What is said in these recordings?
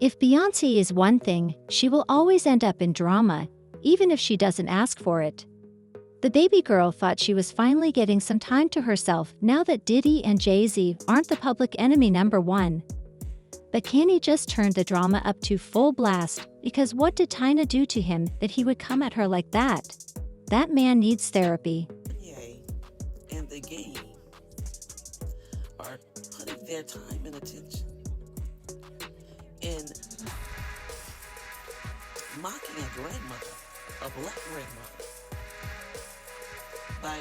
If Beyoncé is one thing, she will always end up in drama, even if she doesn't ask for it. The baby girl thought she was finally getting some time to herself now that Diddy and Jay-Z aren't the public enemy number one. But Kanye just turned the drama up to full blast, because what did Tina do to him that he would come at her like that? That man needs therapy. Kanye and the game are putting their time and attention in mocking a grandmother, a black grandmother, by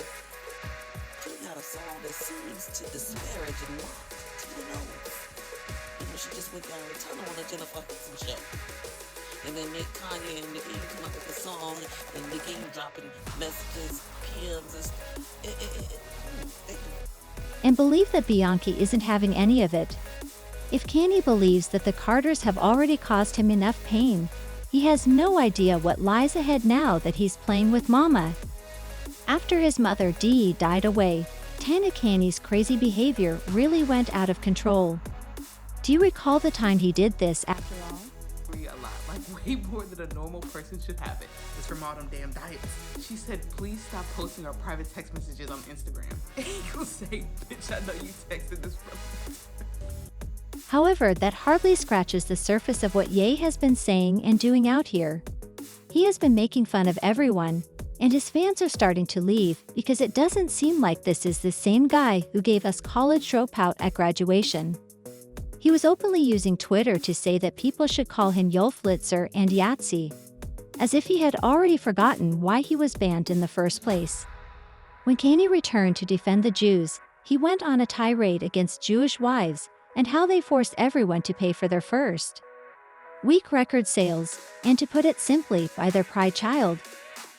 putting out a song that seems to disparage and mock Tina Knowles. You know, she just went down a tunnel on a Jennifer Hudson show. And then make Kanye and the game come up with a song, and the game dropping messages, PMs. And believe that Beyoncé isn't having any of it. If Kanye believes that the Carters have already caused him enough pain, he has no idea what lies ahead now that he's playing with Mama. After his mother Dee died away, Kanye's crazy behavior really went out of control. Do you recall the time he did this after all? A lot, like way more than a normal person should have it. It's from all them damn diets. She said, please stop posting our private text messages on Instagram. And he'll say, bitch, I know you texted this from Instagram. However, that hardly scratches the surface of what Ye has been saying and doing out here. He has been making fun of everyone, and his fans are starting to leave because it doesn't seem like this is the same guy who gave us college dropout at graduation. He was openly using Twitter to say that people should call him Yolflitzer and Yahtzee, as if he had already forgotten why he was banned in the first place. When Kanye returned to defend the Jews, he went on a tirade against Jewish wives and how they forced everyone to pay for their first week record sales, and to put it simply, by their pride child.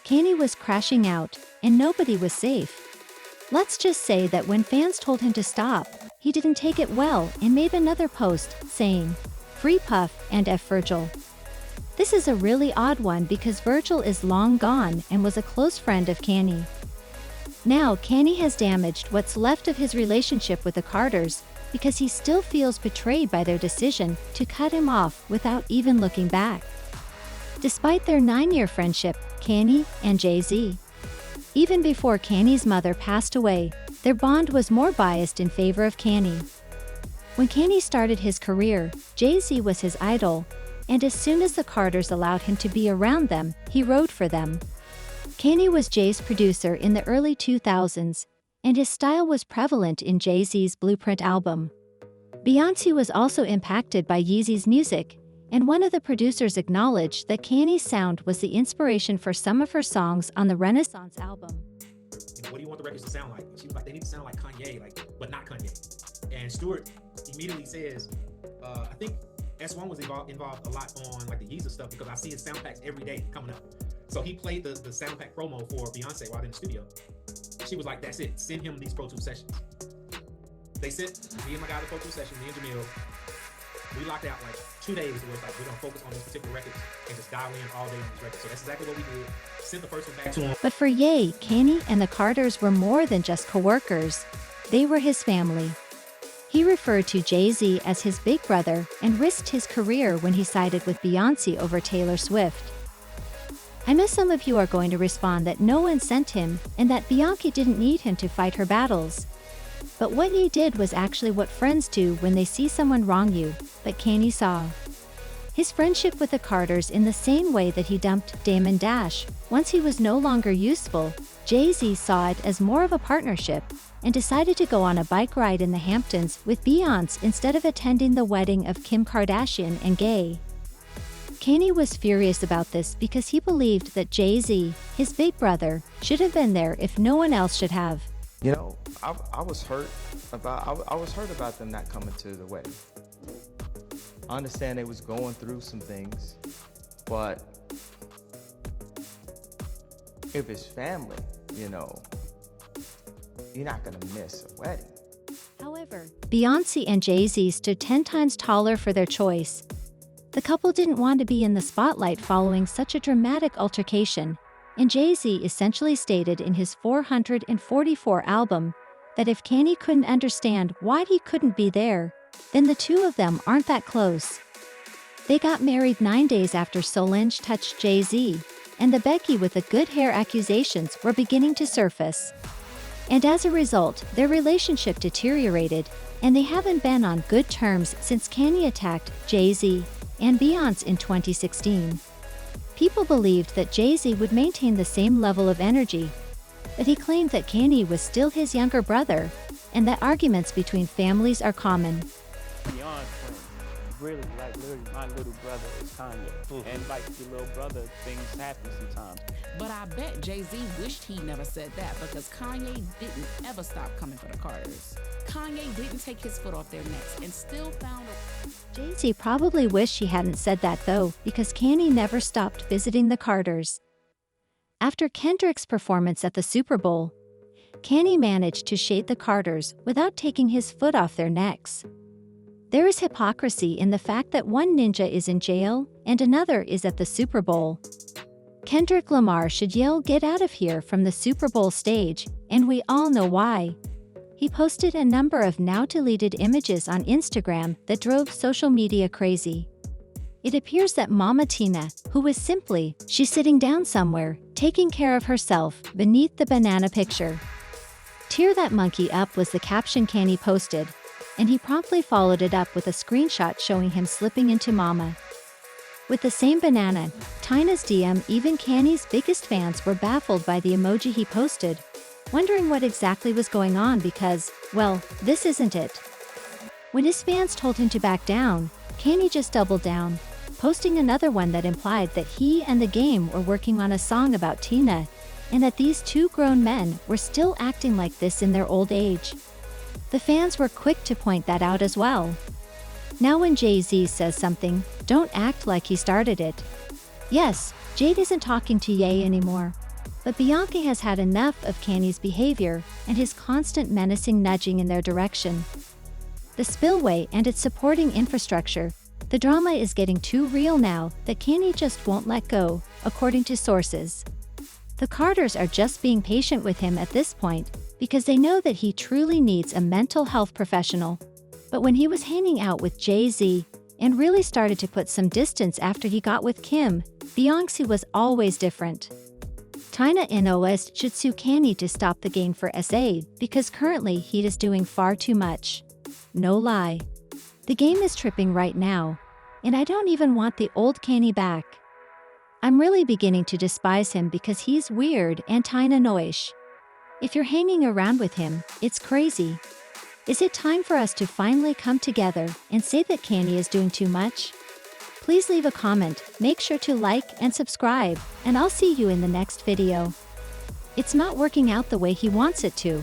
Kanye was crashing out, and nobody was safe. Let's just say that when fans told him to stop, he didn't take it well and made another post saying, "Free Puff and F Virgil." This is a really odd one because Virgil is long gone and was a close friend of Kanye. Now Kanye has damaged what's left of his relationship with the Carters because he still feels betrayed by their decision to cut him off without even looking back. Despite their 9-year friendship, Kanye and Jay-Z, even before Kanye's mother passed away, their bond was more biased in favor of Kanye. When Kanye started his career, Jay-Z was his idol, and as soon as the Carters allowed him to be around them, he wrote for them. Kanye was Jay's producer in the early 2000s, and his style was prevalent in Jay-Z's Blueprint album. Beyoncé was also impacted by Yeezy's music, and one of the producers acknowledged that Kanye's sound was the inspiration for some of her songs on the Renaissance album. What do you want the records to sound like? She was like, they need to sound like Kanye, but not Kanye. And Stewart immediately says, I think S1 was involved a lot on like the Yeezy stuff because I see his sound packs every day coming up. So he played the sound pack promo for Beyonce while in the studio. She was like, that's it, send him these Pro Tools sessions. They sent me and my guy the Pro Tools session, me and Jamil. We locked out like 2 days where it's like, we're gonna focus on this particular record and just dial in all day on these records. So that's exactly what we did. Sent the first one back to him. But for Ye, Kanye and the Carters were more than just co-workers. They were his family. He referred to Jay-Z as his big brother and risked his career when he sided with Beyoncé over Taylor Swift. I know some of you are going to respond that no one sent him and that Beyoncé didn't need him to fight her battles. But what Ye did was actually what friends do when they see someone wrong you, but Kanye saw his friendship with the Carters in the same way that he dumped Damon Dash. Once he was no longer useful, Jay-Z saw it as more of a partnership and decided to go on a bike ride in the Hamptons with Beyoncé instead of attending the wedding of Kim Kardashian and Gay. Kanye was furious about this because he believed that Jay-Z, his big brother, should have been there if no one else should have. You know, I was hurt about them not coming to the wedding. I understand they was going through some things, but if it's family, you know, you're not gonna miss a wedding. However, Beyoncé and Jay-Z stood 10 times taller for their choice. The couple didn't want to be in the spotlight following such a dramatic altercation, and Jay-Z essentially stated in his 444 album that if Kanye couldn't understand why he couldn't be there, then the two of them aren't that close. They got married 9 days after Solange touched Jay-Z, and the Becky with the good hair accusations were beginning to surface. And as a result, their relationship deteriorated, and they haven't been on good terms since Kanye attacked Jay-Z and Beyoncé in 2016. People believed that Jay-Z would maintain the same level of energy, but he claimed that Kanye was still his younger brother, and that arguments between families are common. Beyond friends, really, like literally, my little brother is Kanye. And like your little brother, things happen sometimes. But I bet Jay-Z wished he never said that because Kanye didn't ever stop coming for the Carters. Kanye didn't take his foot off their necks and still found a... Jay-Z probably wished he hadn't said that though, because Kanye never stopped visiting the Carters. After Kendrick's performance at the Super Bowl, Kanye managed to shade the Carters without taking his foot off their necks. There is hypocrisy in the fact that one ninja is in jail and another is at the Super Bowl. Kendrick Lamar should yell "Get out of here" from the Super Bowl stage, and we all know why. He posted a number of now-deleted images on Instagram that drove social media crazy. It appears that Mama Tina, who was simply, she's sitting down somewhere, taking care of herself, beneath the banana picture. "Tear that monkey up" was the caption Kanye posted, and he promptly followed it up with a screenshot showing him slipping into Mama. With the same banana, Tina's DM, even Kanye's biggest fans were baffled by the emoji he posted, wondering what exactly was going on because, well, this isn't it. When his fans told him to back down, Kanye just doubled down, posting another one that implied that he and The Game were working on a song about Tina, and that these two grown men were still acting like this in their old age. The fans were quick to point that out as well. Now when Jay-Z says something, don't act like he started it. Yes, Jade isn't talking to Ye anymore, but Beyonce has had enough of Kanye's behavior and his constant menacing nudging in their direction. The spillway and its supporting infrastructure, the drama is getting too real now that Kanye just won't let go, according to sources. The Carters are just being patient with him at this point because they know that he truly needs a mental health professional. But when he was hanging out with Jay-Z and really started to put some distance after he got with Kim, Beyoncé was always different. Tina Knowles should sue Kanye to stop The Game for SA because currently he is doing far too much. No lie. The Game is tripping right now, and I don't even want the old Kanye back. I'm really beginning to despise him because he's weird and Tina Knowles. If you're hanging around with him, it's crazy. Is it time for us to finally come together and say that Kanye is doing too much? Please leave a comment, make sure to like and subscribe, and I'll see you in the next video. It's not working out the way he wants it to.